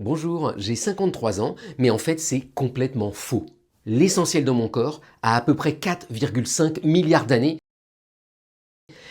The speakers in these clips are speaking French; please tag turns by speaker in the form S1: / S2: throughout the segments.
S1: Bonjour, j'ai 53 ans, mais en fait c'est complètement faux. L'essentiel de mon corps a à peu près 4,5 milliards d'années,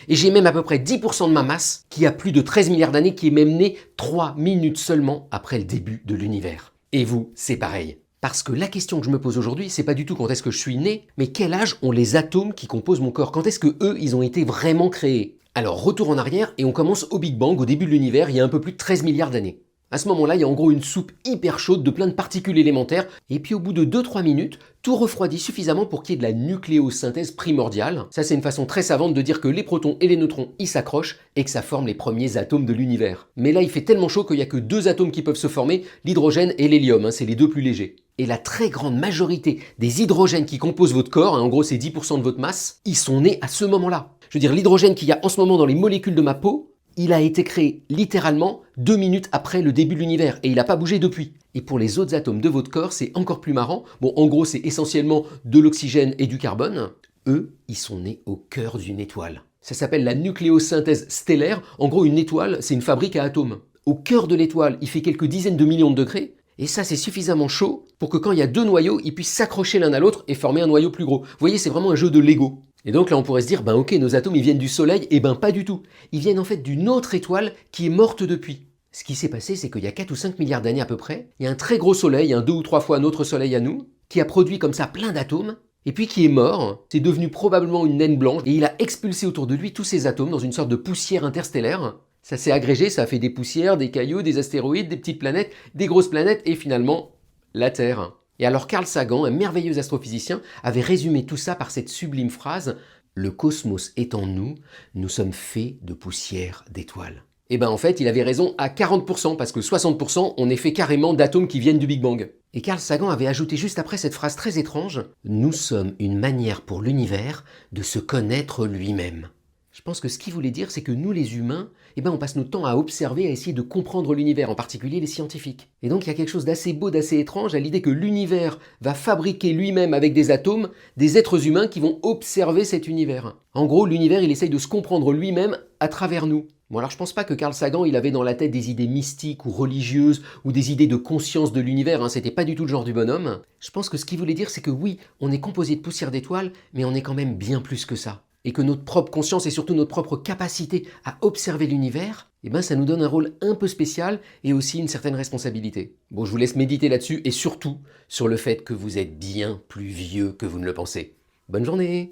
S1: et j'ai même à peu près 10% de ma masse qui a plus de 13 milliards d'années, qui est même née 3 minutes seulement après le début de l'univers. Et vous, c'est pareil. Parce que la question que je me pose aujourd'hui, c'est pas du tout quand est-ce que je suis né, mais quel âge ont les atomes qui composent mon corps? Quand est-ce que eux, ils ont été vraiment créés? Alors retour en arrière et on commence au Big Bang, au début de l'univers, il y a un peu plus de 13 milliards d'années. À ce moment-là, il y a en gros une soupe hyper chaude de plein de particules élémentaires, et puis au bout de 2-3 minutes, tout refroidit suffisamment pour qu'il y ait de la nucléosynthèse primordiale. Ça, c'est une façon très savante de dire que les protons et les neutrons, ils s'accrochent, et que ça forme les premiers atomes de l'univers. Mais là, il fait tellement chaud qu'il n'y a que deux atomes qui peuvent se former, l'hydrogène et l'hélium, c'est les deux plus légers. Et la très grande majorité des hydrogènes qui composent votre corps, en gros c'est 10% de votre masse, ils sont nés à ce moment-là. Je veux dire, l'hydrogène qu'il y a en ce moment dans les molécules de ma peau, il a été créé littéralement 2 minutes après le début de l'univers et il n'a pas bougé depuis. Et pour les autres atomes de votre corps, c'est encore plus marrant. Bon, en gros, c'est essentiellement de l'oxygène et du carbone. Eux, ils sont nés au cœur d'une étoile. Ça s'appelle la nucléosynthèse stellaire. En gros, une étoile, c'est une fabrique à atomes. Au cœur de l'étoile, il fait quelques dizaines de millions de degrés. Et ça, c'est suffisamment chaud pour que quand il y a deux noyaux, ils puissent s'accrocher l'un à l'autre et former un noyau plus gros. Vous voyez, c'est vraiment un jeu de Lego. Et donc là, on pourrait se dire, ben ok, nos atomes, ils viennent du Soleil. Eh ben pas du tout. Ils viennent en fait d'une autre étoile qui est morte depuis. Ce qui s'est passé, c'est qu'il y a 4 ou 5 milliards d'années à peu près, il y a un très gros Soleil, un 2 ou 3 fois notre Soleil à nous, qui a produit comme ça plein d'atomes, et puis qui est mort. C'est devenu probablement une naine blanche, et il a expulsé autour de lui tous ces atomes dans une sorte de poussière interstellaire. Ça s'est agrégé, ça a fait des poussières, des cailloux, des astéroïdes, des petites planètes, des grosses planètes, et finalement, la Terre. Et alors Carl Sagan, un merveilleux astrophysicien, avait résumé tout ça par cette sublime phrase « Le cosmos est en nous, nous sommes faits de poussière d'étoiles ». Et ben en fait, il avait raison à 40%, parce que 60%, on est fait carrément d'atomes qui viennent du Big Bang. Et Carl Sagan avait ajouté juste après cette phrase très étrange « Nous sommes une manière pour l'univers de se connaître lui-même ». Je pense que ce qu'il voulait dire, c'est que nous les humains, on passe notre temps à observer, à essayer de comprendre l'univers, en particulier les scientifiques. Et donc il y a quelque chose d'assez beau, d'assez étrange à l'idée que l'univers va fabriquer lui-même avec des atomes, des êtres humains qui vont observer cet univers. En gros, l'univers, il essaye de se comprendre lui-même à travers nous. Bon alors je pense pas que Carl Sagan il avait dans la tête des idées mystiques ou religieuses ou des idées de conscience de l'univers, c'était pas du tout le genre du bonhomme. Je pense que ce qu'il voulait dire c'est que oui, on est composé de poussière d'étoiles, mais on est quand même bien plus que ça. Et que notre propre conscience et surtout notre propre capacité à observer l'univers, ça nous donne un rôle un peu spécial et aussi une certaine responsabilité. Bon, je vous laisse méditer là-dessus et surtout sur le fait que vous êtes bien plus vieux que vous ne le pensez. Bonne journée!